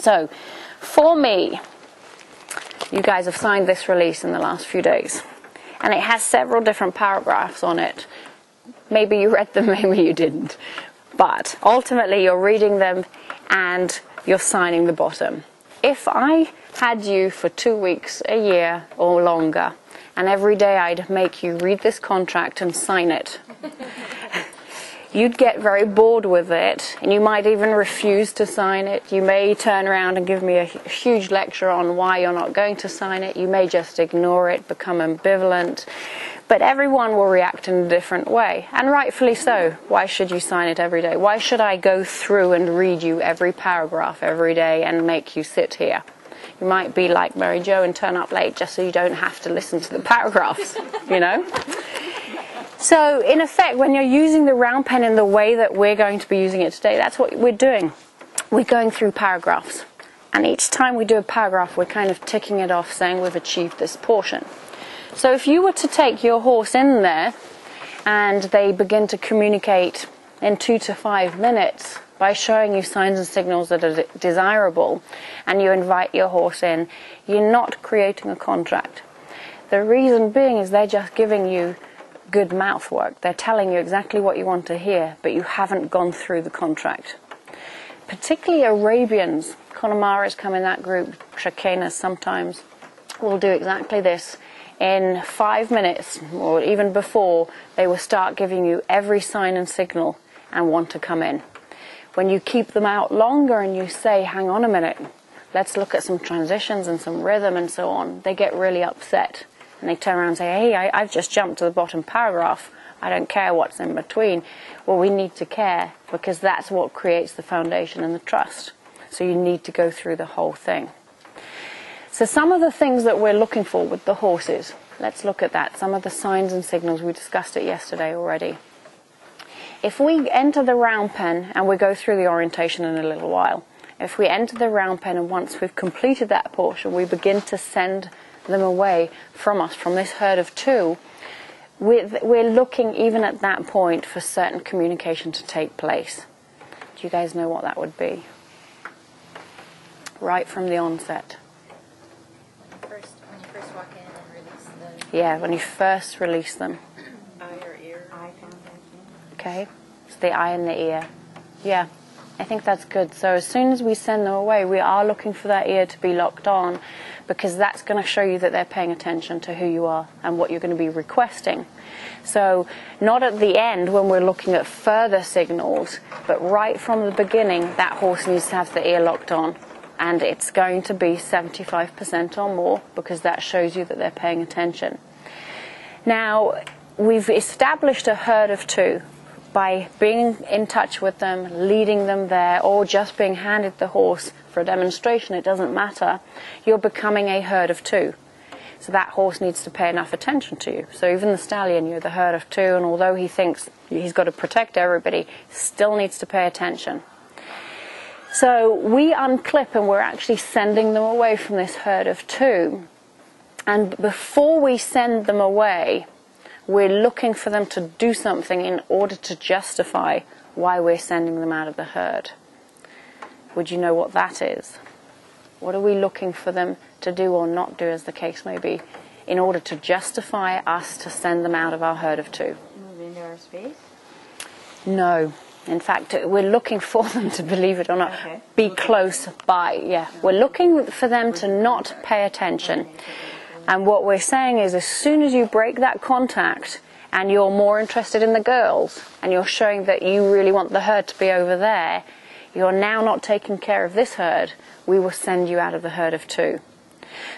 So, for me, you guys have signed this release in the last few days. And it has several different paragraphs on it. Maybe you read them, maybe you didn't. But ultimately, you're reading them and you're signing the bottom. If I had you for 2 weeks, a year, or longer, and every day I'd make you read this contract and sign it, you'd get very bored with it, and you might even refuse to sign it. You may turn around and give me a huge lecture on why you're not going to sign it. You may just ignore it, become ambivalent. But everyone will react in a different way, and rightfully so. Why should you sign it every day? Why should I go through and read you every paragraph every day and make you sit here? You might be like Mary Jo and turn up late just so you don't have to listen to the paragraphs, you know? So, in effect, when you're using the round pen in the way that we're going to be using it today, that's what we're doing. We're going through paragraphs. And each time we do a paragraph, we're kind of ticking it off, saying we've achieved this portion. So if you were to take your horse in there, and they begin to communicate in 2 to 5 minutes by showing you signs and signals that are desirable, and you invite your horse in, you're not creating a contract. The reason being is they're just giving you good mouth work. They're telling you exactly what you want to hear, but you haven't gone through the contract. Particularly Arabians, Connemara's come in that group, Shakenas sometimes, will do exactly this. In 5 minutes, or even before, they will start giving you every sign and signal and want to come in. When you keep them out longer and you say, hang on a minute, let's look at some transitions and some rhythm and so on, they get really upset. And they turn around and say, hey, I've just jumped to the bottom paragraph. I don't care what's in between. Well, we need to care, because that's what creates the foundation and the trust. So you need to go through the whole thing. So some of the things that we're looking for with the horses, let's look at that. Some of the signs and signals, we discussed it yesterday already. If we enter the round pen, and we go through the orientation in a little while, if we enter the round pen and once we've completed that portion, we begin to send them away from us, from this herd of 2, we're looking even at that point for certain communication to take place. Do you guys know what that would be? Right from the onset. When you first walk in and release the... Yeah, when you first release them. Eye or ear. Eye contact. Okay, it's the eye and the ear. Yeah, I think that's good. So as soon as we send them away, we are looking for that ear to be locked on, because that's going to show you that they're paying attention to who you are and what you're going to be requesting. So not at the end when we're looking at further signals, but right from the beginning, that horse needs to have the ear locked on. And it's going to be 75% or more, because that shows you that they're paying attention. Now, we've established a herd of 2 by being in touch with them, leading them there, or just being handed the horse for a demonstration. It doesn't matter. You're becoming a herd of 2. So that horse needs to pay enough attention to you. So even the stallion, you're the herd of 2, and although he thinks he's got to protect everybody, still needs to pay attention. So we unclip and we're actually sending them away from this herd of 2. And before we send them away, we're looking for them to do something in order to justify why we're sending them out of the herd. Would you know what that is? What are we looking for them to do or not do, as the case may be, in order to justify us to send them out of our herd of 2? Move into our space? No. In fact, we're looking for them to, believe it or not, be close by. Yeah, we're looking for them to not pay attention. And what we're saying is, as soon as you break that contact and you're more interested in the girls, and you're showing that you really want the herd to be over there, you're now not taking care of this herd, we will send you out of the herd of 2.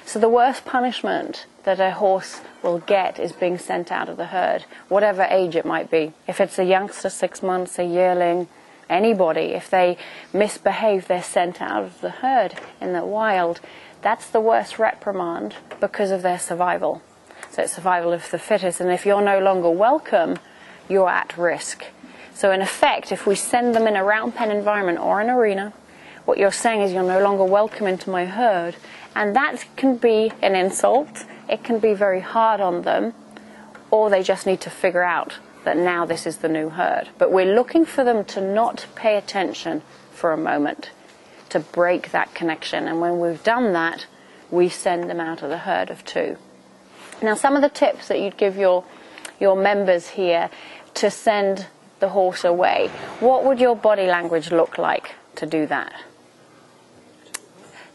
So the worst punishment that a horse will get is being sent out of the herd, whatever age it might be. If it's a youngster, 6 months, a yearling, anybody, if they misbehave, they're sent out of the herd in the wild. That's the worst reprimand, because of their survival. So it's survival of the fittest, and if you're no longer welcome, you're at risk. So in effect, if we send them in a round pen environment or an arena, what you're saying is you're no longer welcome into my herd, and that can be an insult. It can be very hard on them, or they just need to figure out that now this is the new herd. But we're looking for them to not pay attention for a moment, to break that connection. And when we've done that, we send them out of the herd of two. Now, some of the tips that you'd give your members here to send the horse away, what would your body language look like to do that?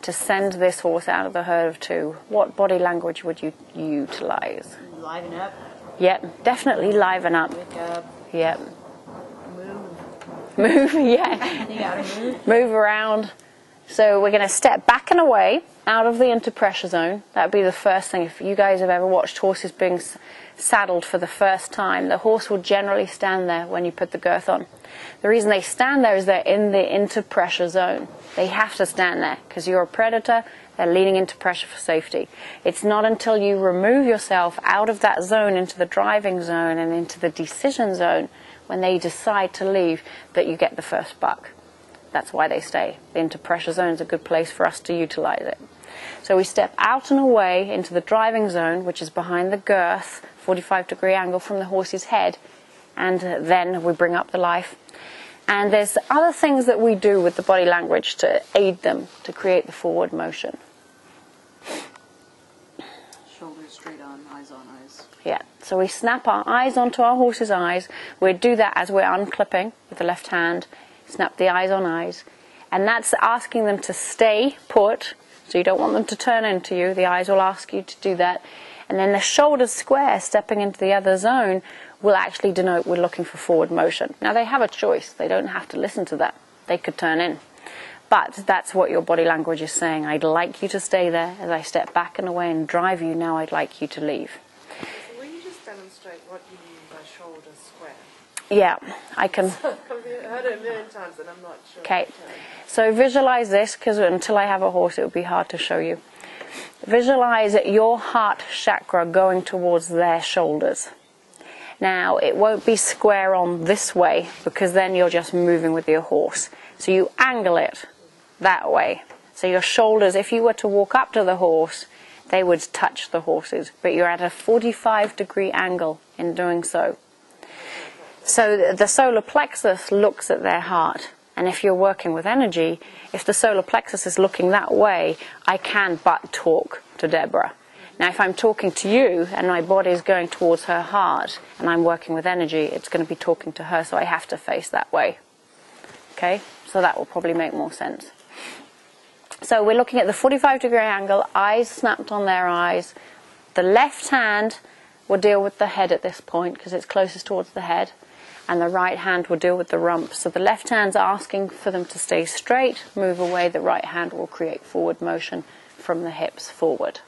To send this horse out of the herd of two, what body language would you utilize? Liven up. Yep, definitely liven up. Wake up. Yep. Move. Yeah. You gotta move. Move around. So we're going to step back and away out of the interpressure zone. That would be the first thing. If you guys have ever watched horses being saddled for the first time, the horse will generally stand there when you put the girth on. The reason they stand there is they're in the interpressure zone. They have to stand there because you're a predator. They're leaning into pressure for safety. It's not until you remove yourself out of that zone into the driving zone and into the decision zone when they decide to leave that you get the first buck. That's why they stay. The interpressure zone is a good place for us to utilize it. So we step out and away into the driving zone, which is behind the girth, 45-degree angle from the horse's head, and then we bring up the life. And there's other things that we do with the body language to aid them to create the forward motion. Shoulders straight on, eyes on eyes. Yeah, so we snap our eyes onto our horse's eyes. We do that as we're unclipping with the left hand. Snap the eyes on eyes. And that's asking them to stay put, so you don't want them to turn into you. The eyes will ask you to do that. And then the shoulders square, stepping into the other zone, will actually denote we're looking for forward motion. Now, they have a choice. They don't have to listen to that. They could turn in. But that's what your body language is saying. I'd like you to stay there. As I step back and away and drive you, now I'd like you to leave. So will you just demonstrate what you mean by shoulders square? Yeah, I can. I've heard it a million times and I'm not sure. Okay, so visualize this, because until I have a horse it would be hard to show you. Visualize your heart chakra going towards their shoulders. Now, it won't be square on this way, because then you're just moving with your horse. So you angle it that way. So your shoulders, if you were to walk up to the horse, they would touch the horses, but you're at a 45-degree angle in doing so. So the solar plexus looks at their heart. And if you're working with energy, if the solar plexus is looking that way, I can but talk to Deborah. Now, if I'm talking to you and my body is going towards her heart and I'm working with energy, it's going to be talking to her, so I have to face that way. Okay? So that will probably make more sense. So we're looking at the 45-degree angle, eyes snapped on their eyes. The left hand will deal with the head at this point because it's closest towards the head. And the right hand will deal with the rump. So the left hand's asking for them to stay straight, move away. The right hand will create forward motion from the hips forward.